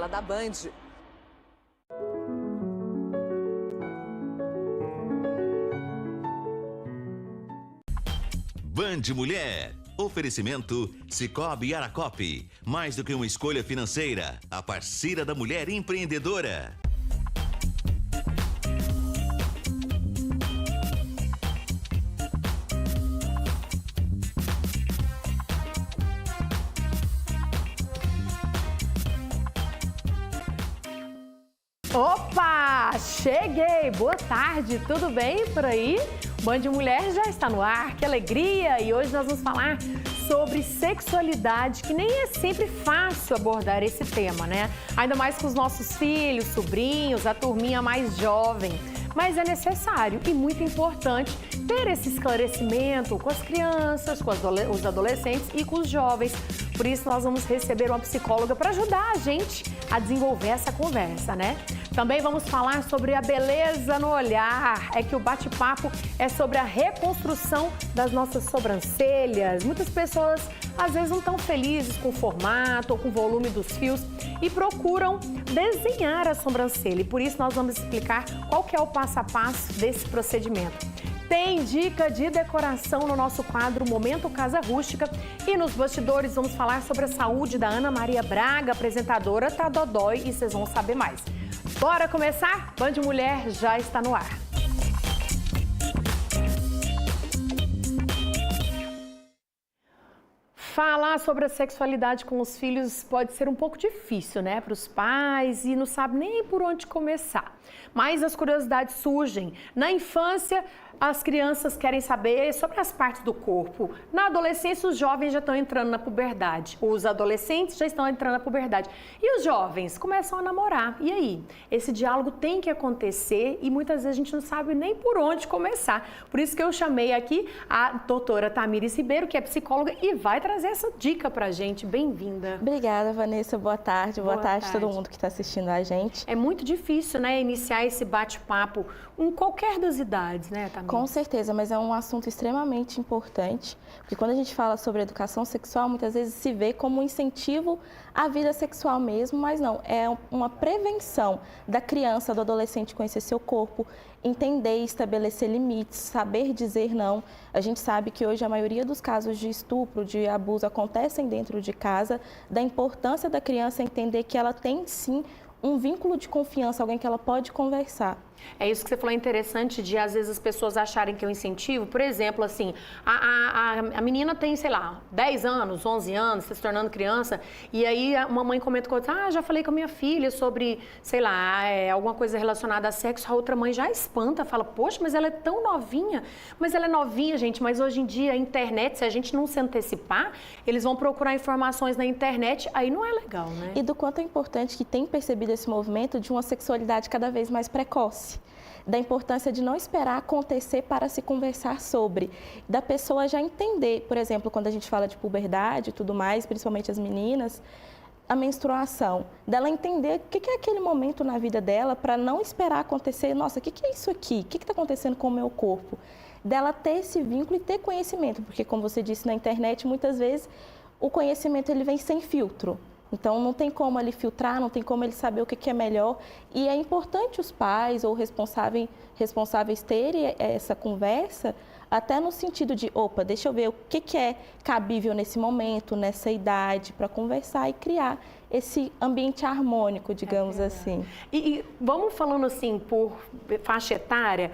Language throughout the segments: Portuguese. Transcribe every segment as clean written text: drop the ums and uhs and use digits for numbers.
tela da Band. Band Mulher. Oferecimento Sicoob Aracop. Mais do que uma escolha financeira, a parceira da mulher empreendedora. Opa! Cheguei! Boa tarde, tudo bem por aí? Band Mulher já está no ar, que alegria! E hoje nós vamos falar sobre sexualidade, que nem é sempre fácil abordar esse tema, né? Ainda mais com os nossos filhos, sobrinhos, a turminha mais jovem. Mas é necessário e muito importante ter esse esclarecimento com as crianças, com os adolescentes e com os jovens. Por isso nós vamos receber uma psicóloga para ajudar a gente a desenvolver essa conversa, né? Também vamos falar sobre a beleza no olhar. É que o bate-papo é sobre a reconstrução das nossas sobrancelhas. Muitas pessoas às vezes não estão felizes com o formato ou com o volume dos fios e procuram desenhar a sobrancelha. E por isso nós vamos explicar qual que é o passo a passo desse procedimento. Tem dica de decoração no nosso quadro Momento Casa Rústica e nos bastidores vamos falar sobre a saúde da Ana Maria Braga, apresentadora tá dodói, e vocês vão saber mais. Bora começar? Band Mulher já está no ar. Falar sobre a sexualidade com os filhos pode ser um pouco difícil, né, para os pais e não sabe nem por onde começar. Mas as curiosidades surgem. Na infância, as crianças querem saber sobre as partes do corpo. Na adolescência, os jovens já estão entrando na puberdade. Os adolescentes já estão entrando na puberdade. E os jovens começam a namorar. E aí? Esse diálogo tem que acontecer e muitas vezes a gente não sabe nem por onde começar. Por isso que eu chamei aqui a doutora Tamires Ribeiro, que é psicóloga e vai trazer essa dica pra gente. Bem-vinda. Obrigada, Vanessa. Boa tarde. Boa tarde a todo mundo que está assistindo a gente. É muito difícil, né, iniciar esse bate-papo em qualquer das idades, né, Tamires? Com certeza, mas é um assunto extremamente importante, porque quando a gente fala sobre educação sexual, muitas vezes se vê como um incentivo à vida sexual mesmo, mas não, é uma prevenção da criança, do adolescente conhecer seu corpo, entender e estabelecer limites, saber dizer não. A gente sabe que hoje a maioria dos casos de estupro, de abuso acontecem dentro de casa, da importância da criança entender que ela tem sim um vínculo de confiança, alguém que ela pode conversar. É isso que você falou, é interessante de às vezes as pessoas acharem que é um incentivo. Por exemplo, assim, a menina tem, sei lá, 10 anos, 11 anos, se tornando criança, e aí uma mãe comenta com a outra, já falei com a minha filha sobre, sei lá, alguma coisa relacionada a sexo, a outra mãe já espanta, fala, poxa, mas ela é tão novinha. Mas ela é novinha, gente, mas hoje em dia a internet, se a gente não se antecipar, eles vão procurar informações na internet, aí não é legal, né? E do quanto é importante que tem percebido esse movimento de uma sexualidade cada vez mais precoce. Da importância de não esperar acontecer para se conversar sobre, da pessoa já entender, por exemplo, quando a gente fala de puberdade e tudo mais, principalmente as meninas, a menstruação, dela entender o que é aquele momento na vida dela para não esperar acontecer, nossa, o que é isso aqui? O que está acontecendo com o meu corpo? Dela ter esse vínculo e ter conhecimento, porque como você disse na internet, muitas vezes o conhecimento ele vem sem filtro. Então, não tem como ele filtrar, não tem como ele saber o que é melhor. E é importante os pais ou responsáveis terem essa conversa, até no sentido de, opa, deixa eu ver o que é cabível nesse momento, nessa idade, para conversar e criar esse ambiente harmônico, digamos assim. E vamos falando assim, por faixa etária,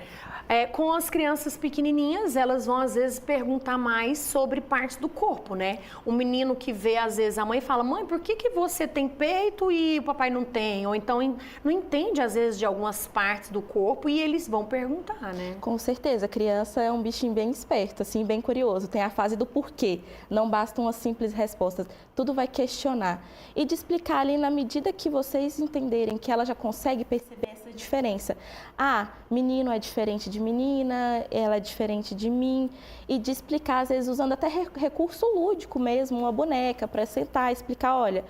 com as crianças pequenininhas, elas vão às vezes perguntar mais sobre partes do corpo, né? O menino que vê, às vezes, a mãe fala, mãe, por que você tem peito e o papai não tem? Ou então não entende, às vezes, de algumas partes do corpo e eles vão perguntar, né? Com certeza, a criança é um bichinho bem esperto, assim, bem curioso. Tem a fase do porquê, não bastam as simples respostas, tudo vai questionar. E de explicar ali, na medida que vocês entenderem que ela já consegue perceber essa diferença. Menino é diferente de menina, ela é diferente de mim. E de explicar, às vezes, usando até recurso lúdico mesmo, uma boneca, para sentar e explicar, olha,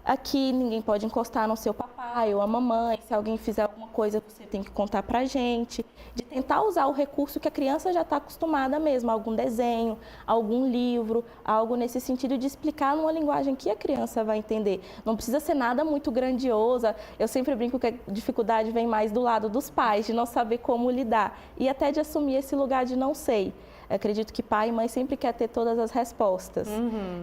Aqui ninguém pode encostar no seu papai ou a mamãe. Se alguém fizer alguma coisa, você tem que contar pra gente. De tentar usar o recurso que a criança já está acostumada mesmo, algum desenho, algum livro, algo nesse sentido de explicar numa linguagem que a criança vai entender. Não precisa ser nada muito grandiosa. Eu sempre brinco que a dificuldade vem mais do lado dos pais, de não saber como lidar e até de assumir esse lugar de não sei. Eu acredito que pai e mãe sempre quer ter todas as respostas.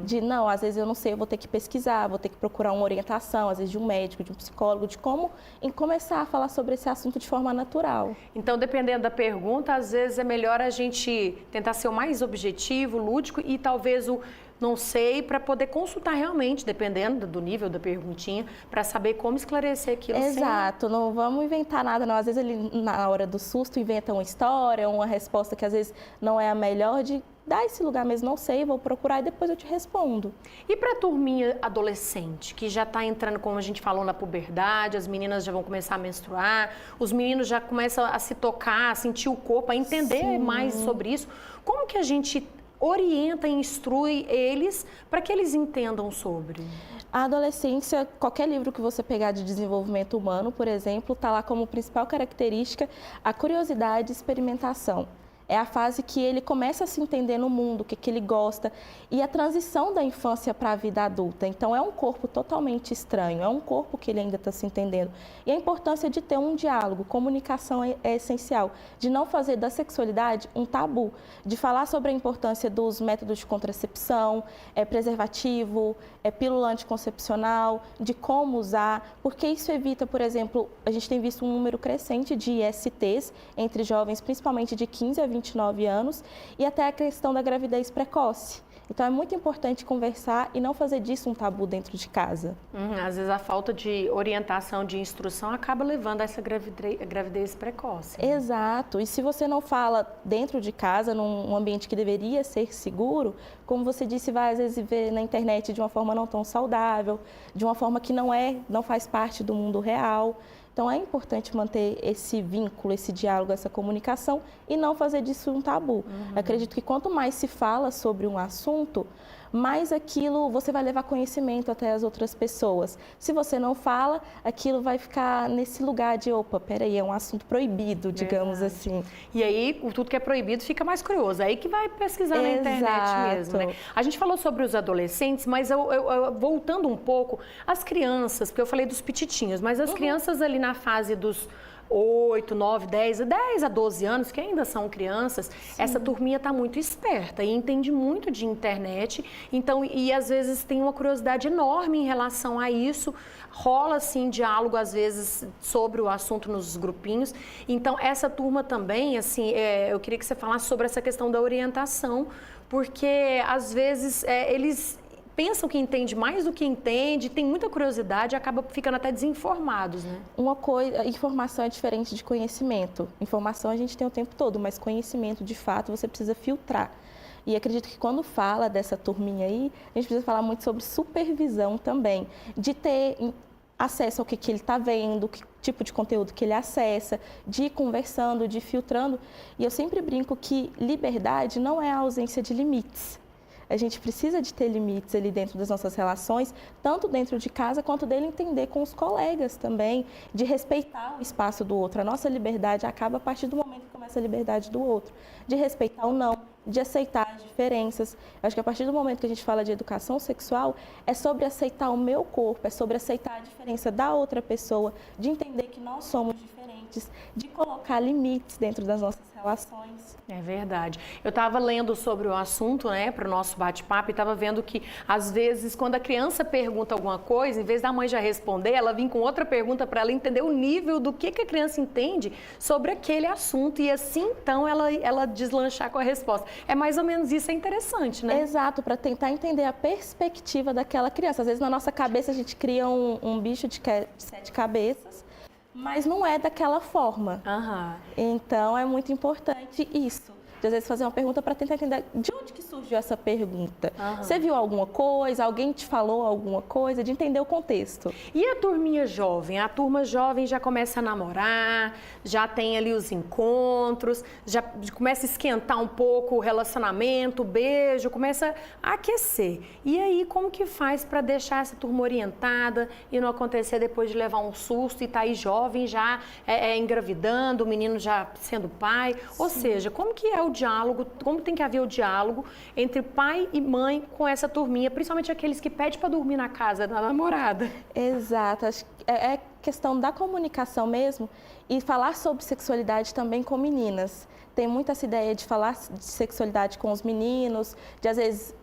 De não, às vezes eu não sei, eu vou ter que pesquisar, vou ter que procurar uma orientação, às vezes de um médico, de um psicólogo, de como começar a falar sobre esse assunto de forma natural. Então, dependendo da pergunta, às vezes é melhor a gente tentar ser o mais objetivo, lúdico e talvez o não sei, para poder consultar realmente, dependendo do nível da perguntinha, para saber como esclarecer aquilo. Exato, não vamos inventar nada, não. Às vezes ele, na hora do susto, inventa uma história, uma resposta que às vezes não é a melhor, de dar esse lugar mesmo, não sei, vou procurar e depois eu te respondo. E para a turminha adolescente, que já está entrando, como a gente falou, na puberdade, as meninas já vão começar a menstruar, os meninos já começam a se tocar, a sentir o corpo, a entender mais sobre isso, como que a gente orienta e instrui eles para que eles entendam sobre? A adolescência, qualquer livro que você pegar de desenvolvimento humano, por exemplo, está lá como principal característica a curiosidade e experimentação. É a fase que ele começa a se entender no mundo, o que ele gosta, e a transição da infância para a vida adulta. Então, é um corpo totalmente estranho, é um corpo que ele ainda está se entendendo. E a importância de ter um diálogo, comunicação é essencial, de não fazer da sexualidade um tabu, de falar sobre a importância dos métodos de contracepção, preservativo, pílula anticoncepcional, de como usar, porque isso evita, por exemplo, a gente tem visto um número crescente de ISTs entre jovens, principalmente de 15 a 29 anos, e até a questão da gravidez precoce. Então, é muito importante conversar e não fazer disso um tabu dentro de casa. Às vezes, a falta de orientação, de instrução, acaba levando a essa gravidez precoce. Né? Exato. E se você não fala dentro de casa, num ambiente que deveria ser seguro, como você disse, vai às vezes ver na internet de uma forma não tão saudável, de uma forma que não faz parte do mundo real. Então, é importante manter esse vínculo, esse diálogo, essa comunicação e não fazer disso um tabu. Acredito que quanto mais se fala sobre um assunto, mais aquilo você vai levar conhecimento até as outras pessoas. Se você não fala, aquilo vai ficar nesse lugar de, opa, peraí, é um assunto proibido, digamos assim. E aí, tudo que é proibido fica mais curioso. Aí que vai pesquisar na internet mesmo, né? A gente falou sobre os adolescentes, mas voltando um pouco, as crianças, porque eu falei dos pititinhos, mas as crianças ali na fase dos 8, 9, 10 a 12 anos, que ainda são crianças, sim, essa turminha está muito esperta e entende muito de internet, então, e às vezes tem uma curiosidade enorme em relação a isso, rola assim diálogo às vezes sobre o assunto nos grupinhos, então essa turma também, assim, eu queria que você falasse sobre essa questão da orientação, porque às vezes eles pensam que entende mais do que entende, tem muita curiosidade e acaba ficando até desinformados, né? Uma coisa, informação é diferente de conhecimento. Informação a gente tem o tempo todo, mas conhecimento, de fato, você precisa filtrar. E acredito que quando fala dessa turminha aí, a gente precisa falar muito sobre supervisão também, de ter acesso ao que ele está vendo, que tipo de conteúdo que ele acessa, de ir conversando, de ir filtrando. E eu sempre brinco que liberdade não é a ausência de limites. A gente precisa de ter limites ali dentro das nossas relações, tanto dentro de casa quanto dele entender com os colegas também, de respeitar o espaço do outro. A nossa liberdade acaba a partir do momento que começa a liberdade do outro, de respeitar o não, de aceitar as diferenças. Eu acho que a partir do momento que a gente fala de educação sexual, é sobre aceitar o meu corpo, é sobre aceitar a diferença da outra pessoa, de entender que nós somos diferentes, de colocar limites dentro das nossas relações. É verdade. Eu estava lendo sobre o assunto, né, para o nosso bate-papo e estava vendo que, às vezes, quando a criança pergunta alguma coisa, em vez da mãe já responder, ela vem com outra pergunta para ela entender o nível do que a criança entende sobre aquele assunto e assim, então, ela deslanchar com a resposta. É mais ou menos isso, é interessante, né? Exato, para tentar entender a perspectiva daquela criança. Às vezes, na nossa cabeça, a gente cria um bicho de 7 cabeças, mas não é daquela forma. Então, é muito importante isso. de às vezes fazer uma pergunta para tentar entender de onde que surgiu essa pergunta. Você viu alguma coisa, alguém te falou alguma coisa, de entender o contexto. E a turminha jovem? A turma jovem já começa a namorar, já tem ali os encontros, já começa a esquentar um pouco o relacionamento, o beijo, começa a aquecer. E aí, como que faz para deixar essa turma orientada e não acontecer depois de levar um susto e tá aí jovem já engravidando, o menino já sendo pai? Ou seja, como que é o diálogo, como tem que haver o diálogo entre pai e mãe com essa turminha, principalmente aqueles que pedem para dormir na casa da namorada? Exato, acho que é questão da comunicação mesmo e falar sobre sexualidade também com meninas. Tem muito essa ideia de falar de sexualidade com os meninos, de às vezes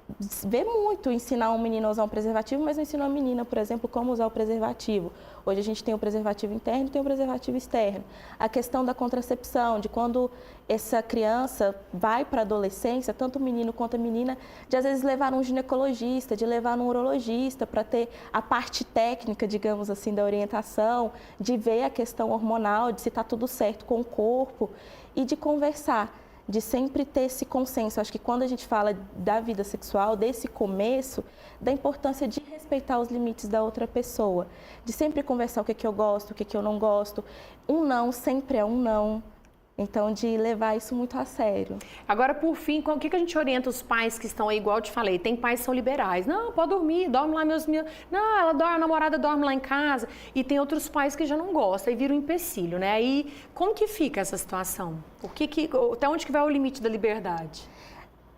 ver muito ensinar um menino a usar um preservativo, mas não ensina uma menina, por exemplo, como usar o preservativo. Hoje a gente tem o preservativo interno e tem o preservativo externo. A questão da contracepção, de quando essa criança vai para a adolescência, tanto o menino quanto a menina, de às vezes levar um ginecologista, de levar um urologista para ter a parte técnica, digamos assim, da orientação, de ver a questão hormonal, de se está tudo certo com o corpo e de conversar, de sempre ter esse consenso. Acho que quando a gente fala da vida sexual, desse começo, da importância de respeitar os limites da outra pessoa, de sempre conversar o que é que eu gosto, o que é que eu não gosto. Um não sempre é um não. Então, de levar isso muito a sério. Agora, por fim, o que a gente orienta os pais que estão aí, igual eu te falei, tem pais que são liberais. Não, pode dormir, dorme lá meus... Não, ela dorme, a namorada dorme lá em casa. E tem outros pais que já não gostam, aí vira um empecilho, né? Aí, como que fica essa situação? Até onde que vai o limite da liberdade?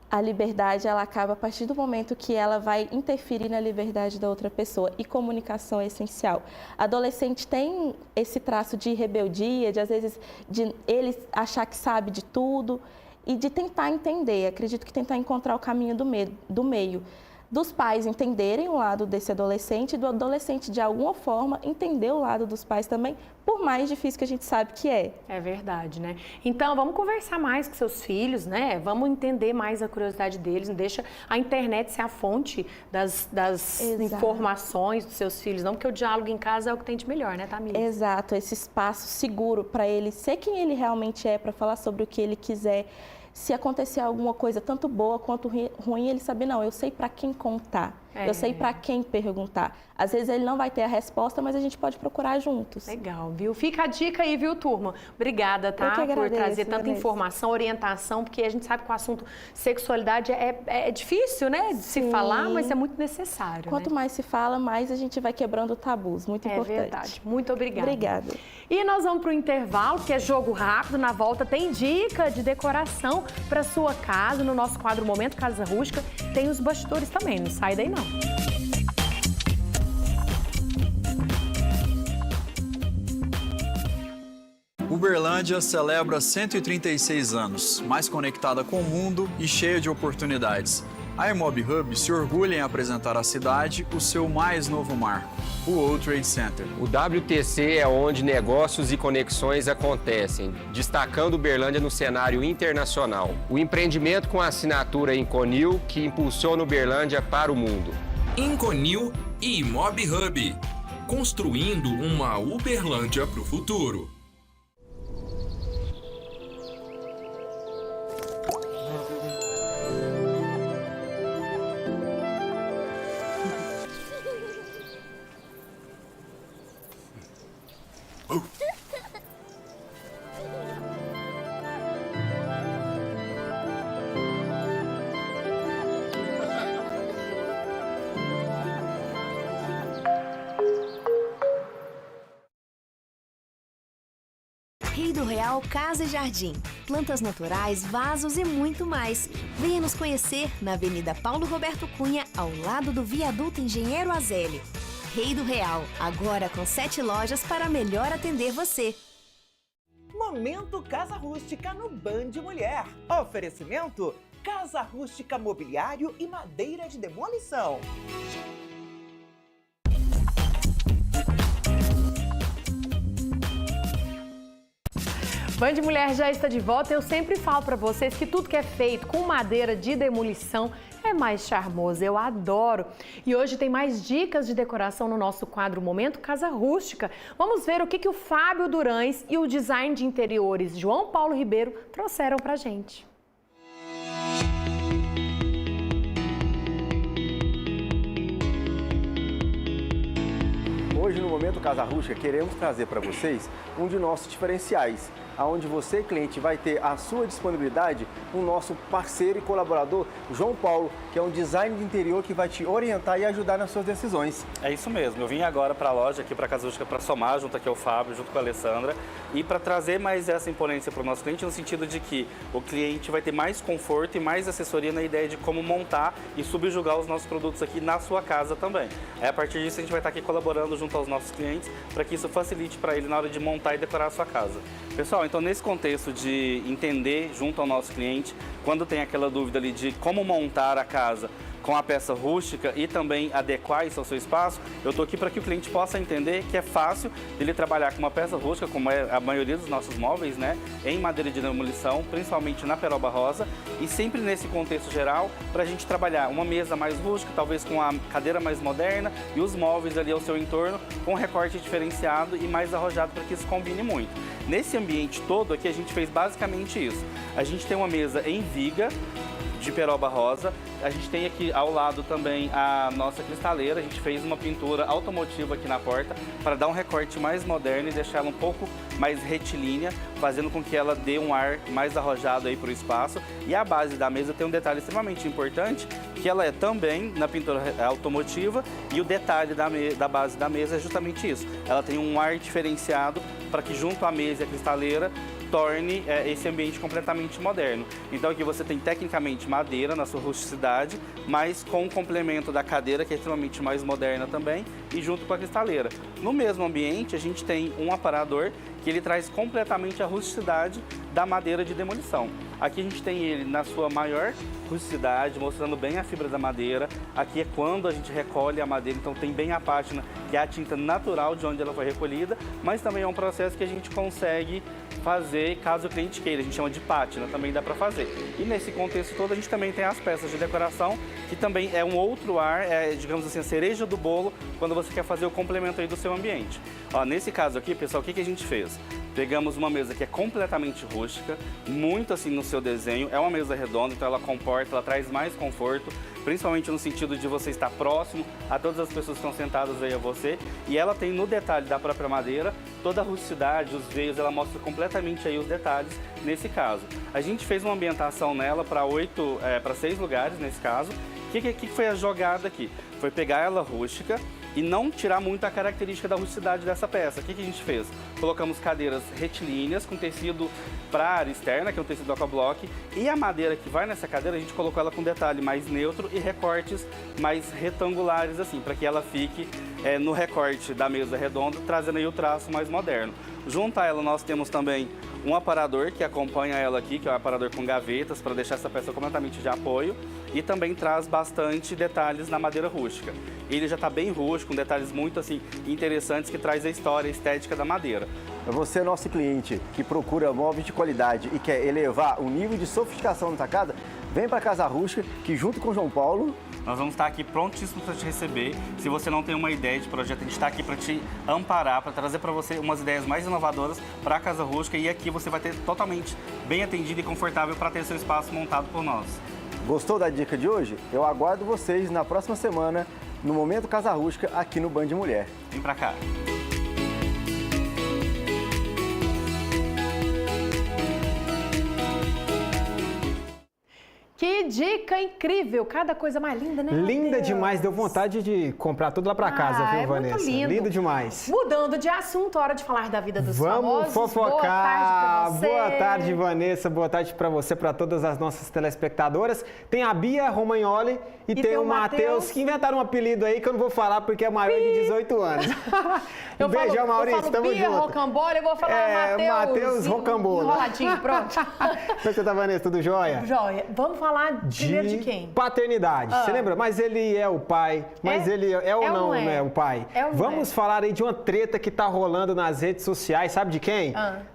A liberdade, ela acaba a partir do momento que ela vai interferir na liberdade da outra pessoa, e comunicação é essencial. Adolescente tem esse traço de rebeldia, de às vezes de ele achar que sabe de tudo e de tentar entender. Acredito que tentar encontrar o caminho do meio. Dos pais entenderem o lado desse adolescente e do adolescente, de alguma forma, entender o lado dos pais também, por mais difícil que a gente sabe que é. É verdade, né? Então, vamos conversar mais com seus filhos, né? Vamos entender mais a curiosidade deles, não deixa a internet ser a fonte das informações dos seus filhos, não, porque o diálogo em casa é o que tem de melhor, né, Tamires? Exato, esse espaço seguro para ele ser quem ele realmente é, para falar sobre o que ele quiser. Se acontecer alguma coisa tanto boa quanto ruim, ele sabe, não, eu sei para quem contar, eu sei para quem perguntar. Às vezes ele não vai ter a resposta, mas a gente pode procurar juntos. Legal, viu? Fica a dica aí, viu, turma? Obrigada, tá? Por trazer tanta informação, orientação, porque a gente sabe que o assunto sexualidade é difícil, né, de se falar, mas é muito necessário. Quanto mais se fala, mais a gente vai quebrando tabus, muito importante. É verdade, muito obrigada. Obrigada. E nós vamos para o intervalo, que é jogo rápido. Na volta tem dica de decoração para sua casa. No nosso quadro Momento Casa Rústica tem os bastidores também, não sai daí não. Uberlândia celebra 136 anos, mais conectada com o mundo e cheia de oportunidades. A Imob Hub se orgulha em apresentar à cidade o seu mais novo marco, o World Trade Center. O WTC é onde negócios e conexões acontecem, destacando Uberlândia no cenário internacional. O empreendimento com a assinatura Inconil, que impulsiona Uberlândia para o mundo. Inconil e Imob Hub, construindo uma Uberlândia para o futuro. Rei do Real Casa e Jardim. Plantas naturais, vasos e muito mais. Venha nos conhecer na Avenida Paulo Roberto Cunha, ao lado do Viaduto Engenheiro Azélio. Rei do Real, agora com 7 lojas para melhor atender você. Momento Casa Rústica no Band Mulher. Oferecimento: Casa Rústica Mobiliário e Madeira de Demolição. Band Mulher já está de volta. Eu sempre falo para vocês que tudo que é feito com madeira de demolição é mais charmoso. Eu adoro. E hoje tem mais dicas de decoração no nosso quadro Momento Casa Rústica. Vamos ver o que o Fábio Durães e o design de interiores João Paulo Ribeiro trouxeram para a gente. hoje no Momento Casa Rústica queremos trazer para vocês um de nossos diferenciais, onde você, cliente, vai ter à sua disponibilidade o nosso parceiro e colaborador, João Paulo, que é um designer de interior que vai te orientar e ajudar nas suas decisões. É isso mesmo, eu vim agora para a loja, aqui para a Casa Rústica, para somar junto aqui ao Fábio, junto com a Alessandra, e para trazer mais essa imponência para o nosso cliente, no sentido de que o cliente vai ter mais conforto e mais assessoria na ideia de como montar e subjugar os nossos produtos aqui na sua casa também. A partir disso, a gente vai estar aqui colaborando junto aos nossos clientes para que isso facilite para ele na hora de montar e decorar a sua casa. Pessoal, então nesse contexto de entender junto ao nosso cliente, quando tem aquela dúvida ali de como montar a casa com a peça rústica e também adequar isso ao seu espaço, eu estou aqui para que o cliente possa entender que é fácil ele trabalhar com uma peça rústica, como é a maioria dos nossos móveis, né, em madeira de demolição, principalmente na peroba rosa, e sempre nesse contexto geral, para a gente trabalhar uma mesa mais rústica, talvez com a cadeira mais moderna e os móveis ali ao seu entorno com um recorte diferenciado e mais arrojado para que isso combine muito. Nesse ambiente todo aqui a gente fez basicamente isso. A gente tem uma mesa em viga, de peroba rosa. A gente tem aqui ao lado também a nossa cristaleira. A gente fez uma pintura automotiva aqui na porta para dar um recorte mais moderno e deixar ela um pouco mais retilínea, fazendo com que ela dê um ar mais arrojado aí para o espaço. E a base da mesa tem um detalhe extremamente importante, que ela é também na pintura automotiva, e o detalhe da base da mesa é justamente isso. Ela tem um ar diferenciado para que junto à mesa e a cristaleira torne esse ambiente completamente moderno. Então aqui você tem tecnicamente madeira na sua rusticidade, mas com o complemento da cadeira, que é extremamente mais moderna também, e junto com a cristaleira. No mesmo ambiente a gente tem um aparador que ele traz completamente a rusticidade da madeira de demolição. Aqui a gente tem ele na sua maior rusticidade, mostrando bem a fibra da madeira. Aqui é quando a gente recolhe a madeira, então tem bem a pátina, que é a tinta natural de onde ela foi recolhida, mas também é um processo que a gente consegue fazer caso o cliente queira, a gente chama de pátina, também dá para fazer. E nesse contexto todo a gente também tem as peças de decoração, que também é um outro ar, digamos assim, a cereja do bolo, quando você quer fazer o complemento aí do seu ambiente. Ó, nesse caso aqui, pessoal, o que a gente fez? Pegamos uma mesa que é completamente rústica, muito assim no seu desenho, é uma mesa redonda, então ela comporta, ela traz mais conforto, principalmente no sentido de você estar próximo a todas as pessoas que estão sentadas aí a você, e ela tem no detalhe da própria madeira, toda a rusticidade, os veios, ela mostra completamente aí os detalhes nesse caso. A gente fez uma ambientação nela para 6 lugares nesse caso. O que foi a jogada aqui? Foi pegar ela rústica e não tirar muito a característica da rusticidade dessa peça. O que a gente fez? Colocamos cadeiras retilíneas com tecido para área externa, que é um tecido aquablock, e a madeira que vai nessa cadeira, a gente colocou ela com detalhe mais neutro e recortes mais retangulares, assim, para que ela fique no recorte da mesa redonda, trazendo aí o traço mais moderno. Junto a ela, nós temos também um aparador que acompanha ela aqui, que é um aparador com gavetas, para deixar essa peça completamente de apoio, e também traz bastante detalhes na madeira rústica. Ele já está bem rústico, com detalhes muito assim interessantes, que traz a história, a estética da madeira. Você, nosso cliente, que procura móveis de qualidade e quer elevar o nível de sofisticação da sua casa, vem para a Casa Rústica, que junto com o João Paulo... Nós vamos estar aqui prontíssimos para te receber. Se você não tem uma ideia de projeto, a gente está aqui para te amparar, para trazer para você umas ideias mais inovadoras para a Casa Rústica, e aqui você vai ter totalmente bem atendido e confortável para ter seu espaço montado por nós. Gostou da dica de hoje? Eu aguardo vocês na próxima semana no Momento Casa Rústica aqui no Band Mulher. Vem para cá. Que dica incrível! Cada coisa mais linda, né? Linda demais, deu vontade de comprar tudo lá pra casa, viu, Vanessa? Muito lindo. Lindo demais. Mudando de assunto, hora de falar da vida dos famosos. Vamos fofocar. Boa tarde pra você. Boa tarde, Vanessa. Boa tarde pra você, pra todas as nossas telespectadoras. Tem a Bia Romagnoli e tem o Matheus, que inventaram um apelido aí que eu não vou falar porque é maior de 18 anos. Um beijão, Maurício. Eu falo Tamo Bia junto. Rocambole, eu vou falar Matheus Rocambole. Enroladinho, pronto. Como você tá, Vanessa? Tudo jóia? Jóia. Vamos falar primeiro de quem? Paternidade. Você lembra? Mas ele é o pai. Mas ele é ou não é o pai? Vamos falar aí de uma treta que tá rolando nas redes sociais. Sabe de quem?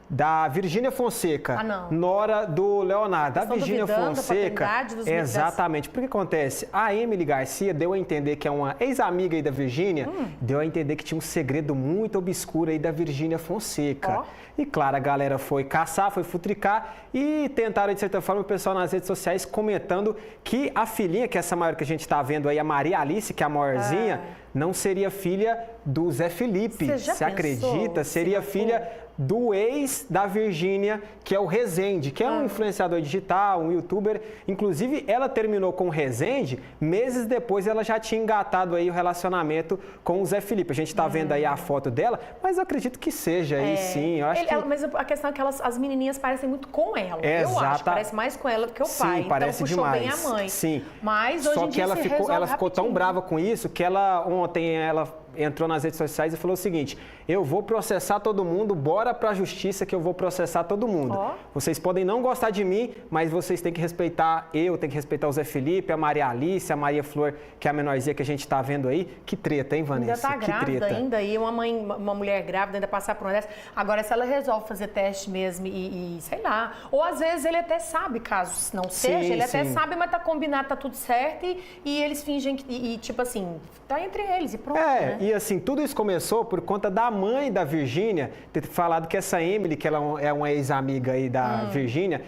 Da Virgínia Fonseca, nora do Leonardo. Da Virgínia Fonseca, exatamente. Porque acontece? A Emily Garcia deu a entender que é uma ex-amiga aí da Virgínia, deu a entender que tinha um segredo muito obscuro aí da Virgínia Fonseca. E claro, a galera foi caçar, foi futricar e tentaram, de certa forma, o pessoal nas redes sociais comentando que a filhinha, que é essa maior que a gente tá vendo aí, a Maria Alice, que é a maiorzinha, não seria filha do Zé Felipe. Você acredita? Seria filha do ex da Virgínia, que é o Rezende, que é um influenciador digital, um youtuber. Inclusive, ela terminou com o Rezende, meses depois ela já tinha engatado aí o relacionamento com o Zé Felipe. A gente tá vendo aí a foto dela, mas eu acredito que seja aí sim. Eu acho Mas a questão é que as menininhas parecem muito com ela. Eu acho que parece mais com ela do que o pai. Sim, parece então, demais. Bem a mãe. Sim. Mas hoje Só em que dia ela ficou tão brava com isso que ontem ela entrou nas redes sociais e falou o seguinte: eu vou processar todo mundo, bora pra justiça que eu vou processar todo mundo. Vocês podem não gostar de mim, mas vocês têm que respeitar tem que respeitar o Zé Felipe, a Maria Alice, a Maria Flor, que é a menorzinha que a gente tá vendo aí. Que treta, hein, Vanessa? Ainda tá grávida ainda, e uma mulher grávida ainda passar por uma dessa. Agora, se ela resolve fazer teste mesmo e sei lá, ou às vezes ele até sabe, caso não seja, ele até sabe, mas tá combinado, tá tudo certo e eles fingem que, tipo assim, tá entre eles e pronto, né? E assim, tudo isso começou por conta da mãe da Virgínia ter falado que essa Emily, que ela é uma ex-amiga aí da Virgínia,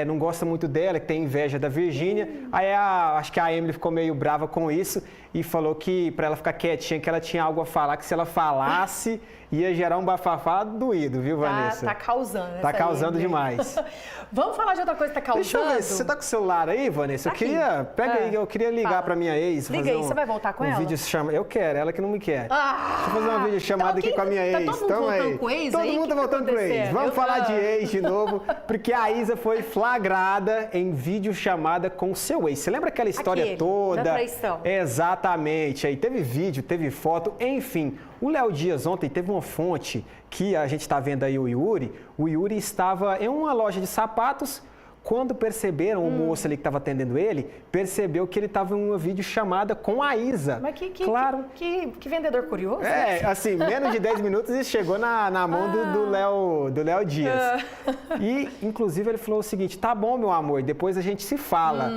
não gosta muito dela, que tem inveja da Virgínia. Aí acho que a Emily ficou meio brava com isso e falou que para ela ficar quietinha, que ela tinha algo a falar, que se ela falasse ia gerar um bafafá doído, viu, Vanessa? Tá causando. Tá causando demais. Vamos falar de outra coisa que tá causando? Deixa eu ver, você tá com o celular aí, Vanessa? Eu queria ligar pra minha ex. Liga aí, você vai voltar com ela? Vídeo chama. Eu quero, ela que não me quer. Deixa eu fazer uma videochamada aqui com a minha ex. Todo mundo voltando com ex? Todo mundo tá voltando com ex. Vamos falar de ex de novo, porque a Isa foi flagrada em videochamada com seu ex. Você lembra aquela história toda? Da traição. Exatamente. Aí teve vídeo, teve foto, enfim. O Léo Dias ontem teve uma fonte que a gente está vendo aí o Yuri estava em uma loja de sapatos. Quando perceberam, o moço ali que estava atendendo ele, percebeu que ele estava em uma videochamada com a Isa. Mas claro. que vendedor curioso. Assim, menos de 10 minutos e chegou na mão do Léo Dias. E, inclusive, ele falou o seguinte: tá bom, meu amor, depois a gente se fala.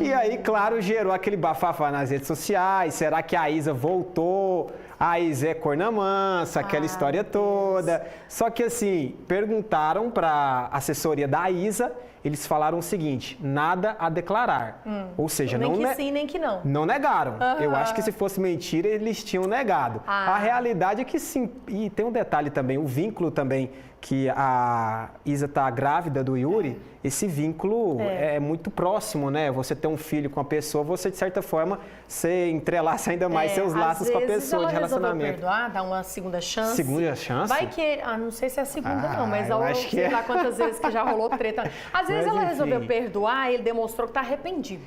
E aí, claro, gerou aquele bafafá nas redes sociais. Será que a Isa voltou? A Isa é corna mansa, aquela história toda. Só que, assim, perguntaram para a assessoria da Isa, eles falaram o seguinte: nada a declarar. Ou seja, nem que sim, nem que não. Não negaram. Eu acho que se fosse mentira, eles tinham negado. A realidade é que sim. E tem um detalhe também, o vínculo também, que a Isa está grávida do Yuri, esse vínculo é muito próximo, né? Você ter um filho com a pessoa, você, de certa forma, você entrelaça ainda mais seus laços com a pessoa de relacionamento. Perdoar, dar uma segunda chance. Segunda chance? Vai que, não sei se é a segunda não, mas sei lá quantas vezes que já rolou treta. Às vezes ela resolveu perdoar e ele demonstrou que está arrependido.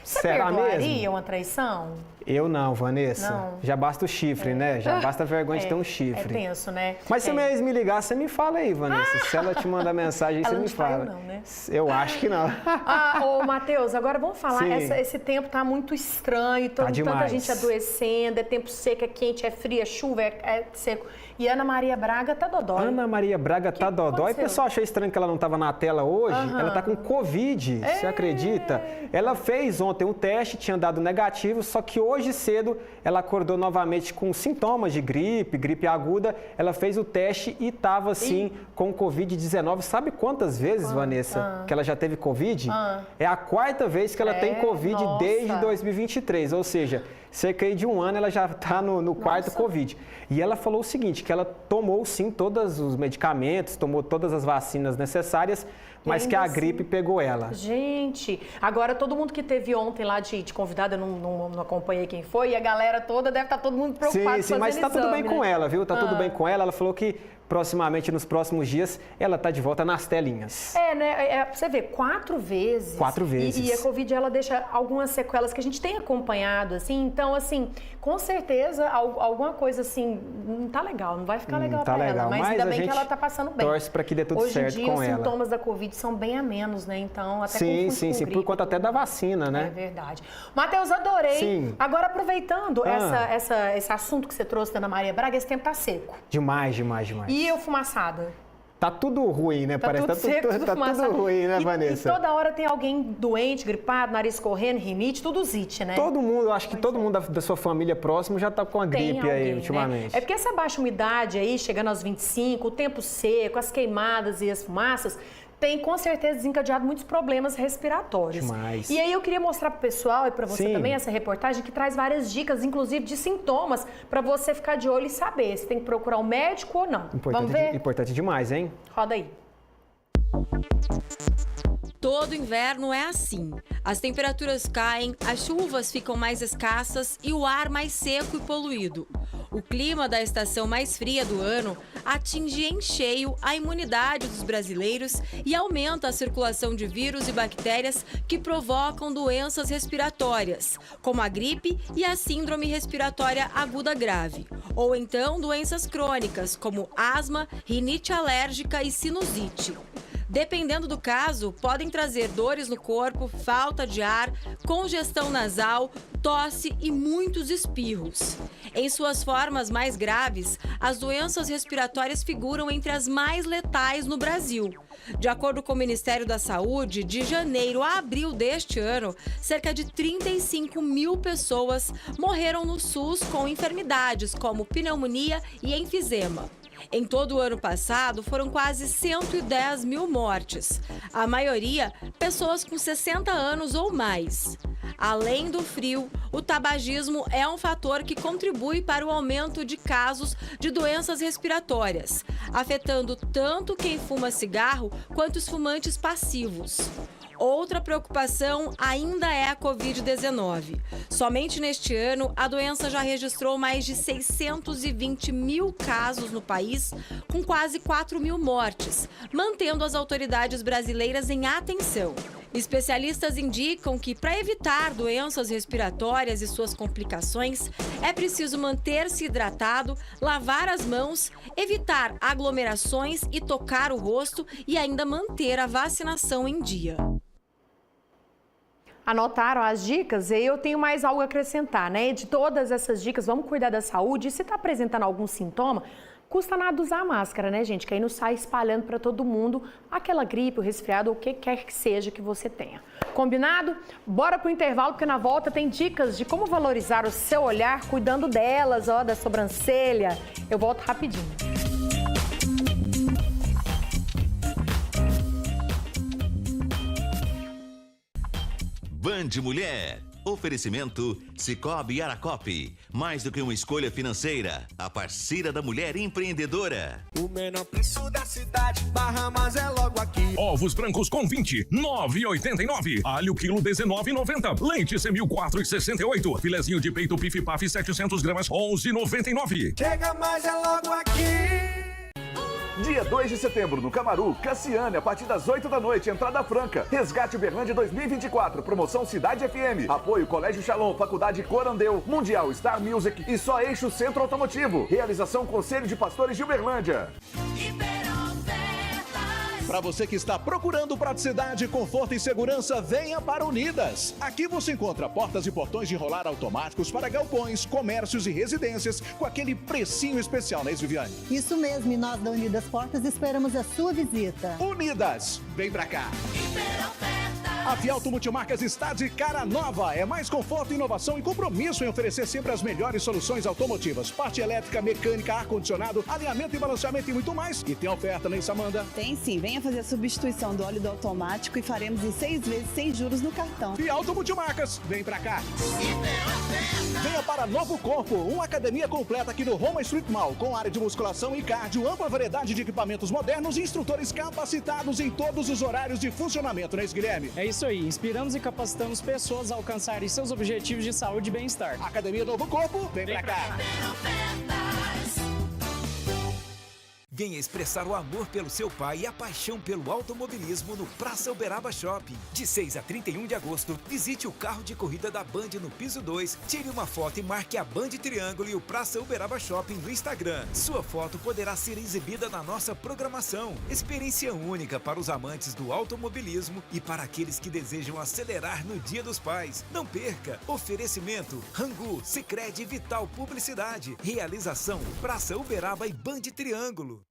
Você perdoaria uma traição? Eu não, Vanessa. Não. Já basta o chifre, né? Já basta a vergonha de ter um chifre. É tenso, né? Mas se a minha ex me ligar, você me fala aí, Vanessa. Se ela te mandar mensagem, você me fala. Não, né? Eu acho que não. Ô, Matheus, agora vamos falar. Esse tempo tá muito estranho, tanta gente adoecendo, é tempo seco, é quente, é frio, é chuva, é seco. E Ana Maria Braga tá dodói. Ana Maria Braga tá dodói. E o pessoal achou estranho que ela não estava na tela hoje. Ela tá com Covid, você acredita? Ela fez ontem um teste, tinha dado negativo, só que hoje cedo ela acordou novamente com sintomas de gripe aguda. Ela fez o teste e estava assim com Covid-19. Sabe quantas vezes, Vanessa, que ela já teve Covid? É a 4ª vez que ela tem Covid desde 2023, ou seja, cerca de um ano ela já está no 4º Covid. E ela falou o seguinte, que ela tomou sim todos os medicamentos, tomou todas as vacinas necessárias, mas que a gripe pegou ela. Gente, agora todo mundo que teve ontem lá de convidado, eu não acompanhei quem foi, e a galera toda deve estar todo mundo preocupado. Sim, mas está tudo bem com ela, viu? Tá tudo bem com ela. Ela falou que proximamente, nos próximos dias, ela tá de volta nas telinhas. Né? Você vê, 4 vezes. 4 vezes. E a Covid, ela deixa algumas sequelas que a gente tem acompanhado, assim. Então, assim, com certeza, alguma coisa, assim, não tá legal, não vai ficar legal pra ela. Mas ainda bem que ela tá passando bem. Torce pra que dê tudo certo com ela. Hoje em dia, os sintomas da Covid são bem a menos, né? Então, até sim, por conta até da vacina, né? É verdade. Matheus, adorei. Sim. Agora, aproveitando esse assunto que você trouxe da Ana Maria Braga, esse tempo tá seco. Demais. E eu fumaçada? Tá tudo ruim, né? Parece tudo seco, tá tudo ruim, né, Vanessa? E toda hora tem alguém doente, gripado, nariz correndo, rinite, tudo zite, né? Todo mundo, acho que todo mundo da sua família próximo já tá com a gripe aí ultimamente. Né? É porque essa baixa umidade aí, chegando aos 25, o tempo seco, as queimadas e as fumaças, tem com certeza desencadeado muitos problemas respiratórios. Demais. E aí eu queria mostrar para o pessoal e para você Sim. também essa reportagem que traz várias dicas, inclusive de sintomas, para você ficar de olho e saber se tem que procurar um médico ou não. Vamos ver? Importante demais, hein? Roda aí. Todo inverno é assim. As temperaturas caem, as chuvas ficam mais escassas e o ar mais seco e poluído. O clima da estação mais fria do ano atinge em cheio a imunidade dos brasileiros e aumenta a circulação de vírus e bactérias que provocam doenças respiratórias, como a gripe e a síndrome respiratória aguda grave, ou então doenças crônicas, como asma, rinite alérgica e sinusite. Dependendo do caso, podem trazer dores no corpo, falta de ar, congestão nasal, tosse e muitos espirros. Em suas formas mais graves, as doenças respiratórias figuram entre as mais letais no Brasil. De acordo com o Ministério da Saúde, de janeiro a abril deste ano, cerca de 35 mil pessoas morreram no SUS com enfermidades como pneumonia e enfisema. Em todo o ano passado, foram quase 110 mil mortes. A maioria, pessoas com 60 anos ou mais. Além do frio, o tabagismo é um fator que contribui para o aumento de casos de doenças respiratórias, afetando tanto quem fuma cigarro quanto os fumantes passivos. Outra preocupação ainda é a Covid-19. Somente neste ano, a doença já registrou mais de 620 mil casos no país, com quase 4 mil mortes, mantendo as autoridades brasileiras em atenção. Especialistas indicam que, para evitar doenças respiratórias e suas complicações, é preciso manter-se hidratado, lavar as mãos, evitar aglomerações e tocar o rosto e ainda manter a vacinação em dia. Anotaram as dicas? E eu tenho mais algo a acrescentar, né? De todas essas dicas, vamos cuidar da saúde. E se está apresentando algum sintoma, custa nada usar máscara, né, gente? Que aí não sai espalhando para todo mundo aquela gripe, o resfriado ou o que quer que seja que você tenha. Combinado? Bora pro intervalo, porque na volta tem dicas de como valorizar o seu olhar, cuidando delas, ó, da sobrancelha. Eu volto rapidinho. Band Mulher. Oferecimento Sicoob Aracope. Mais do que uma escolha financeira, a parceira da mulher empreendedora. O menor preço da cidade, Bahamas é logo aqui. Ovos brancos com 20, 9,89. Alho quilo 19,90. Leite Semil 4,68. Filezinho de peito Pif Paf 700 gramas 11,99. Chega mais é logo aqui. Dia 2 de setembro, no Camaru, Cassiane, a partir das 8 da noite, entrada franca. Resgate Uberlândia 2024, promoção Cidade FM. Apoio Colégio Shalom, Faculdade Corandeu, Mundial Star Music e Só Eixo Centro Automotivo. Realização Conselho de Pastores de Uberlândia. Para você que está procurando praticidade, conforto e segurança, venha para Unidas. Aqui você encontra portas e portões de enrolar automáticos para galpões, comércios e residências com aquele precinho especial, né, Viviane? Isso mesmo, e nós da Unidas Portas esperamos a sua visita. Unidas, vem pra cá. A Fialto Multimarcas está de cara nova. É mais conforto, inovação e compromisso em oferecer sempre as melhores soluções automotivas. Parte elétrica, mecânica, ar-condicionado, alinhamento e balanceamento e muito mais. E tem oferta, né, Samanda? Tem sim. Venha fazer a substituição do óleo do automático e faremos em 6 vezes sem juros no cartão. Fialto Multimarcas, vem pra cá. Venha para Novo Corpo, uma academia completa aqui no Roma Street Mall, com área de musculação e cardio, ampla variedade de equipamentos modernos e instrutores capacitados em todos os horários de funcionamento, né, Guilherme? É isso aí, inspiramos e capacitamos pessoas a alcançarem seus objetivos de saúde e bem-estar. Academia Novo Corpo, vem pra cá. Venha expressar o amor pelo seu pai e a paixão pelo automobilismo no Praça Uberaba Shopping. De 6 a 31 de agosto, visite o carro de corrida da Band no piso 2, tire uma foto e marque a Band Triângulo e o Praça Uberaba Shopping no Instagram. Sua foto poderá ser exibida na nossa programação. Experiência única para os amantes do automobilismo e para aqueles que desejam acelerar no Dia dos Pais. Não perca! Oferecimento Rangu, Sicredi e Vital Publicidade. Realização Praça Uberaba e Band Triângulo.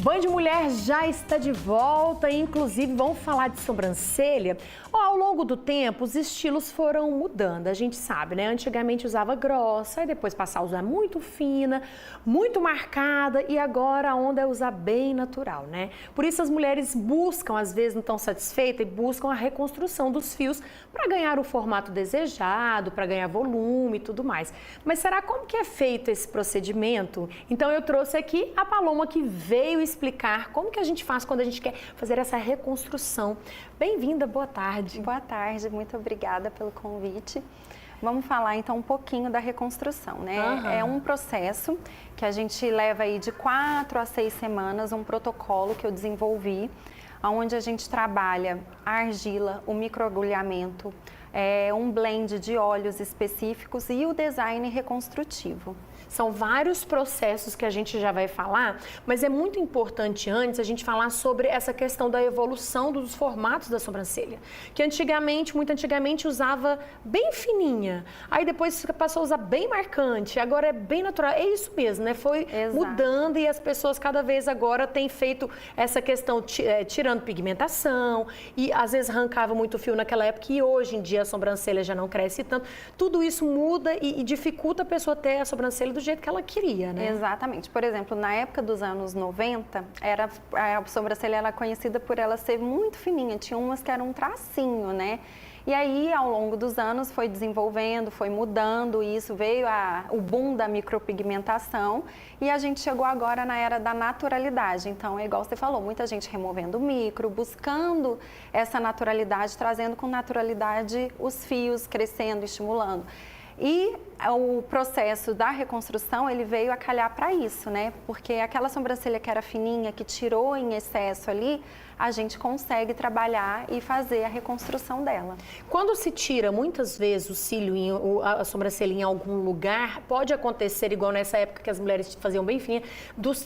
Band Mulher já está de volta, inclusive vamos falar de sobrancelha. Ó, Ao longo do tempo, os estilos foram mudando, a gente sabe, né? Antigamente usava grossa, e depois passava a usar muito fina, muito marcada, e agora a onda é usar bem natural, né? Por isso as mulheres buscam, às vezes não estão satisfeitas, e buscam a reconstrução dos fios para ganhar o formato desejado, para ganhar volume e tudo mais. Mas será como que é feito esse procedimento? Então eu trouxe aqui a Paloma, que veio explicar como que a gente faz quando a gente quer fazer essa reconstrução. Bem-vinda, boa tarde. Boa tarde, muito obrigada pelo convite. Vamos falar então um pouquinho da reconstrução, né? É um processo que a gente leva aí de 4 a 6 semanas, um protocolo que eu desenvolvi, onde a gente trabalha a argila, o microagulhamento, um blend de óleos específicos e o design reconstrutivo. São vários processos que a gente já vai falar, mas é muito importante antes a gente falar sobre essa questão da evolução dos formatos da sobrancelha. Que antigamente, muito antigamente, usava bem fininha, aí depois passou a usar bem marcante, agora é bem natural. É isso mesmo, né? Foi mudando e as pessoas cada vez agora têm feito essa questão, tirando pigmentação e às vezes arrancava muito fio naquela época e hoje em dia a sobrancelha já não cresce tanto. Tudo isso muda e dificulta a pessoa ter a sobrancelha do jeito que ela queria, né? Exatamente. Por exemplo, na época dos anos 90, a sobrancelha era conhecida por ela ser muito fininha, tinha umas que eram um tracinho, né? E aí, ao longo dos anos, foi desenvolvendo, foi mudando isso, veio o boom da micropigmentação e a gente chegou agora na era da naturalidade. Então, é igual você falou, muita gente removendo o micro, buscando essa naturalidade, trazendo com naturalidade os fios, crescendo, estimulando. E o processo da reconstrução, ele veio a calhar para isso, né? Porque aquela sobrancelha que era fininha, que tirou em excesso ali, a gente consegue trabalhar e fazer a reconstrução dela. Quando se tira muitas vezes o cílio, a sobrancelha em algum lugar, pode acontecer, igual nessa época que as mulheres faziam bem fininha,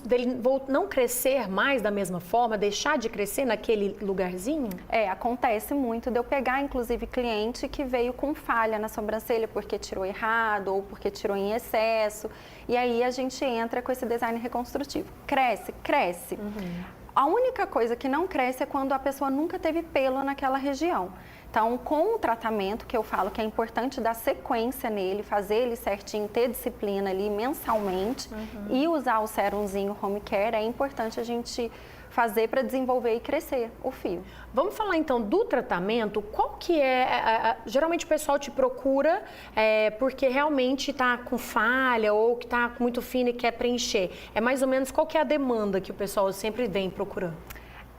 dele não crescer mais da mesma forma, deixar de crescer naquele lugarzinho? Acontece muito de eu pegar, inclusive, cliente que veio com falha na sobrancelha porque tirou errado ou porque tirou em excesso. E aí a gente entra com esse design reconstrutivo. Cresce? Cresce. A única coisa que não cresce é quando a pessoa nunca teve pelo naquela região. Então, com o tratamento, que eu falo que é importante dar sequência nele, fazer ele certinho, ter disciplina ali mensalmente e usar o serumzinho Home Care, é importante a gente fazer para desenvolver e crescer o fio. Vamos falar então do tratamento. Qual que é, geralmente o pessoal te procura porque realmente está com falha ou que está muito fino e quer preencher. É mais ou menos qual que é a demanda que o pessoal sempre vem procurando?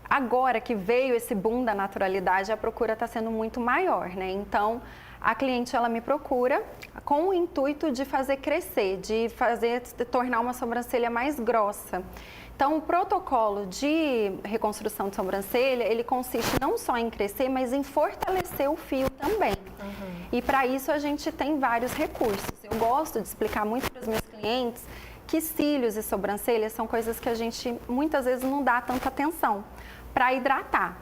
Agora que veio esse boom da naturalidade, a procura está sendo muito maior, né? Então, a cliente, ela me procura com o intuito de fazer crescer, de tornar uma sobrancelha mais grossa. Então, o protocolo de reconstrução de sobrancelha, ele consiste não só em crescer, mas em fortalecer o fio também. E para isso a gente tem vários recursos. Eu gosto de explicar muito para os meus clientes que cílios e sobrancelhas são coisas que a gente muitas vezes não dá tanta atenção para hidratar.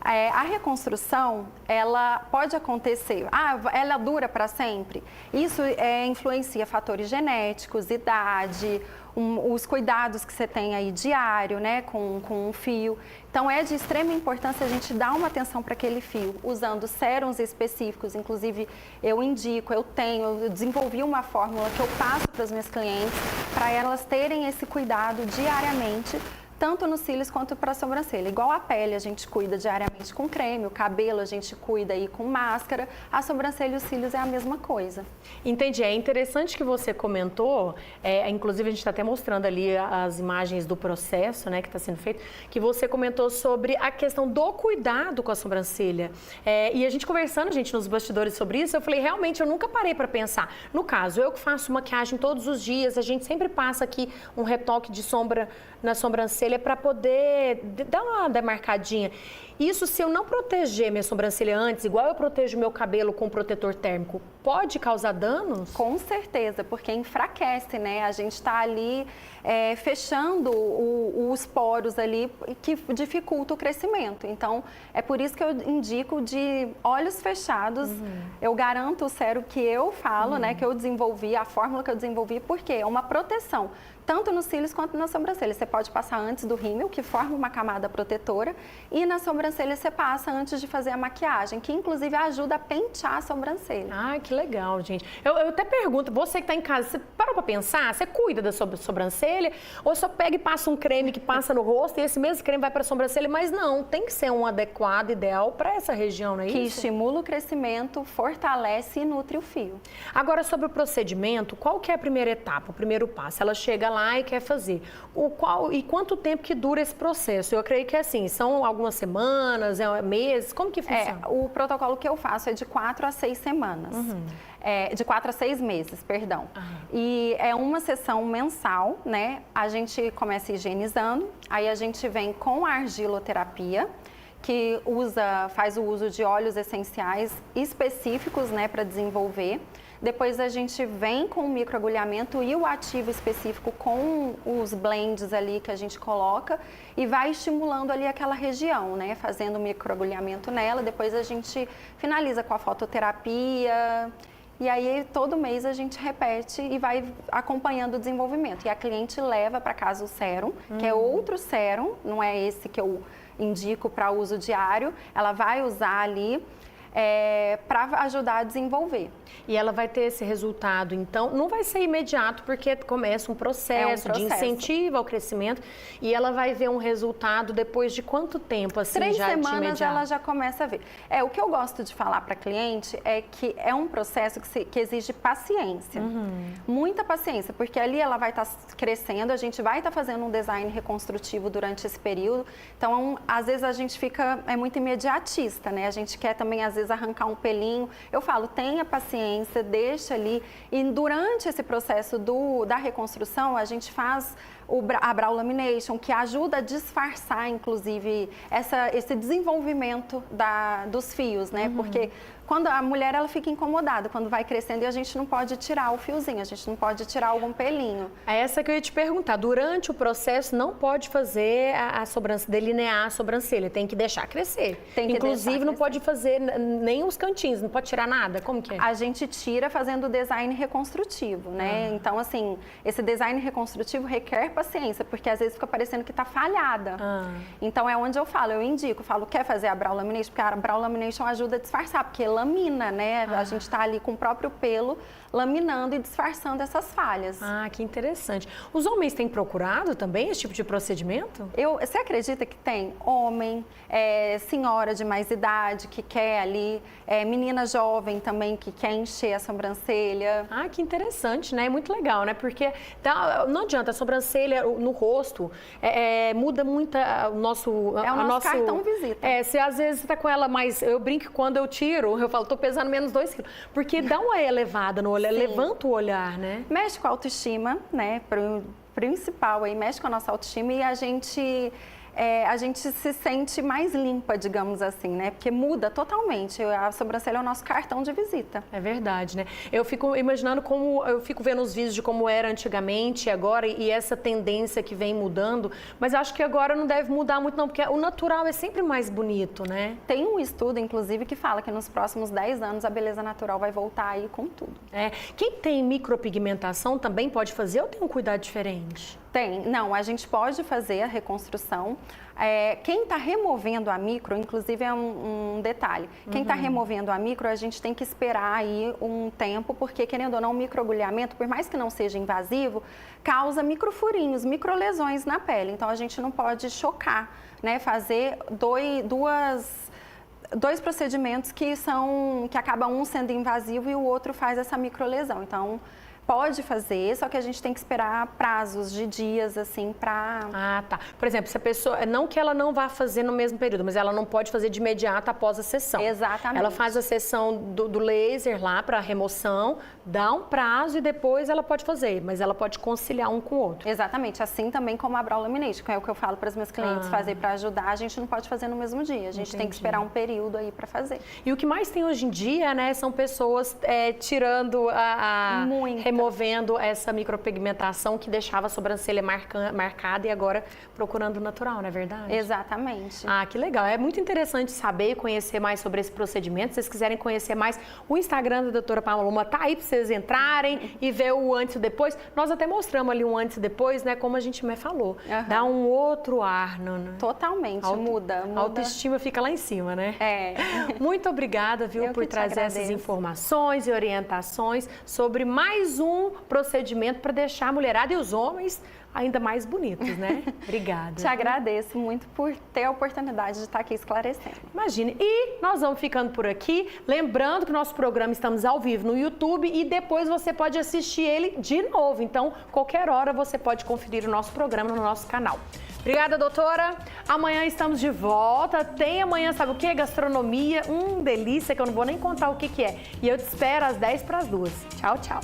A reconstrução, ela pode acontecer, ela dura para sempre? Isso influencia fatores genéticos, idade, os cuidados que você tem aí diário, né, com o fio. Então, é de extrema importância a gente dar uma atenção para aquele fio, usando sérums específicos. Inclusive, eu desenvolvi uma fórmula que eu passo para as minhas clientes, para elas terem esse cuidado diariamente, tanto nos cílios quanto para a sobrancelha. Igual a pele, a gente cuida diariamente com creme, o cabelo a gente cuida aí com máscara, a sobrancelha e os cílios é a mesma coisa. Entendi. É interessante que você comentou, inclusive a gente está até mostrando ali as imagens do processo, né, que está sendo feito, que você comentou sobre a questão do cuidado com a sobrancelha. E a gente conversando, nos bastidores sobre isso, eu falei, realmente, eu nunca parei para pensar. No caso, eu que faço maquiagem todos os dias, a gente sempre passa aqui um retoque de sombra na sobrancelha para poder dar uma demarcadinha. Isso, se eu não proteger minha sobrancelha antes, igual eu protejo meu cabelo com protetor térmico, pode causar danos? Com certeza, porque enfraquece, né? A gente está ali fechando os poros ali que dificulta o crescimento. Então, é por isso que eu indico de olhos fechados. Eu garanto o sérum que eu falo, né? Que eu desenvolvi, a fórmula que eu desenvolvi, porque é uma proteção. Tanto nos cílios quanto na sobrancelha. Você pode passar antes do rímel, que forma uma camada protetora, e na sobrancelha você passa antes de fazer a maquiagem, que inclusive ajuda a pentear a sobrancelha. Ah, que legal, gente. Eu até pergunto, você que está em casa, você parou para pensar? Você cuida da sua sobrancelha? Ou só pega e passa um creme que passa no rosto e esse mesmo creme vai para a sobrancelha? Mas não, tem que ser um adequado, ideal para essa região, não é isso? Que estimula o crescimento, fortalece e nutre o fio. Agora, sobre o procedimento, qual que é a primeira etapa, o primeiro passo? Ela chega lá e quer fazer. E quanto tempo que dura esse processo? Eu creio que assim, são algumas semanas, meses, como que funciona? O protocolo que eu faço é de 4 a 6 semanas. De 4 a 6 meses, perdão. E é uma sessão mensal, né? A gente começa higienizando, aí a gente vem com a argiloterapia, que faz o uso de óleos essenciais específicos, né, para desenvolver. Depois a gente vem com o microagulhamento e o ativo específico com os blends ali que a gente coloca e vai estimulando ali aquela região, né? Fazendo o microagulhamento nela. Depois a gente finaliza com a fototerapia. E aí, todo mês a gente repete e vai acompanhando o desenvolvimento. E a cliente leva para casa o sérum, que é outro sérum, não é esse que eu indico para uso diário. Ela vai usar ali para ajudar a desenvolver. E ela vai ter esse resultado, então, não vai ser imediato, porque começa um processo de incentivo ao crescimento, e ela vai ver um resultado depois de quanto tempo, assim, 3 já semanas de imediato? Ela já começa a ver. O que eu gosto de falar para cliente é que é um processo que exige paciência, muita paciência, porque ali ela vai estar crescendo, a gente vai estar fazendo um design reconstrutivo durante esse período, então, às vezes a gente fica muito imediatista, né? A gente quer também, às vezes, arrancar um pelinho. Eu falo, tenha paciência, deixa ali. E durante esse processo da reconstrução, a gente faz a brow lamination, que ajuda a disfarçar, inclusive, esse desenvolvimento dos fios, né? Porque quando a mulher, ela fica incomodada quando vai crescendo e a gente não pode tirar o fiozinho, a gente não pode tirar algum pelinho. É essa que eu ia te perguntar. Durante o processo, não pode fazer delinear a sobrancelha, tem que deixar crescer. Inclusive, não pode fazer nem os cantinhos, não pode tirar nada. Como que é? A gente tira fazendo design reconstrutivo, né? Então, assim, esse design reconstrutivo requer paciência, porque às vezes fica parecendo que tá falhada. Então, é onde eu falo, quer fazer a brow lamination? Porque a brow lamination ajuda a disfarçar, porque lamina, né? A gente está ali com o próprio pelo laminando e disfarçando essas falhas. Ah, que interessante. Os homens têm procurado também esse tipo de procedimento? Você acredita que tem homem, senhora de mais idade que quer ali, menina jovem também que quer encher a sobrancelha? Ah, que interessante, né? É muito legal, né? Porque não adianta, a sobrancelha no rosto muda muito o nosso... É o nosso cartão visita. Se às vezes você tá com ela mais... Eu brinco que quando eu tiro, eu falo, tô pesando menos 2 quilos. Porque dá uma elevada no olho, levanta o olhar, né? Mexe com a autoestima, né? Principal aí, mexe com a nossa autoestima e a gente se sente mais limpa, digamos assim, né? Porque muda totalmente. A sobrancelha é o nosso cartão de visita. É verdade, né? Eu fico imaginando eu fico vendo os vídeos de como era antigamente e agora, e essa tendência que vem mudando, mas acho que agora não deve mudar muito não, porque o natural é sempre mais bonito, né? Tem um estudo, inclusive, que fala que nos próximos 10 anos a beleza natural vai voltar aí com tudo. Quem tem micropigmentação também pode fazer ou tem um cuidado diferente? Não, a gente pode fazer a reconstrução. Quem está removendo a micro, inclusive é um detalhe, quem está removendo a micro, a gente tem que esperar aí um tempo, porque querendo ou não, o microagulhamento, por mais que não seja invasivo, causa microfurinhos, microlesões na pele. Então, a gente não pode chocar, né? Fazer dois procedimentos que acaba um sendo invasivo e o outro faz essa microlesão. Então, Pode fazer, só que a gente tem que esperar prazos de dias, assim, pra... Ah, tá. Por exemplo, se a pessoa... Não que ela não vá fazer no mesmo período, mas ela não pode fazer de imediato após a sessão. Exatamente. Ela faz a sessão do laser lá para remoção, dá um prazo e depois ela pode fazer, mas ela pode conciliar um com o outro. Exatamente. Assim também como a brow lamination, que é o que eu falo para as minhas clientes fazer para ajudar, a gente não pode fazer no mesmo dia. A gente tem que esperar um período aí para fazer. E o que mais tem hoje em dia, né, são pessoas tirando removendo essa micropigmentação que deixava a sobrancelha marcada e agora procurando o natural, não é verdade? Exatamente. Ah, que legal. É muito interessante saber e conhecer mais sobre esse procedimento. Se vocês quiserem conhecer mais, o Instagram da doutora Paloma tá aí para vocês entrarem e ver o antes e depois. Nós até mostramos ali um antes e depois, né, como a gente me falou. Dá um outro ar, Nana. Totalmente, muda. A autoestima fica lá em cima, né? Muito obrigada, viu, por trazer essas informações e orientações sobre mais um procedimento para deixar a mulherada e os homens ainda mais bonitos, né? Obrigada. Te agradeço muito por ter a oportunidade de estar aqui esclarecendo. Imagine. E nós vamos ficando por aqui. Lembrando que nosso programa estamos ao vivo no YouTube e depois você pode assistir ele de novo. Então, qualquer hora você pode conferir o nosso programa no nosso canal. Obrigada, doutora. Amanhã estamos de volta. Tem amanhã, sabe o quê? Gastronomia. Delícia, que eu não vou nem contar o que é. E eu te espero às 10 para as 2. Tchau, tchau.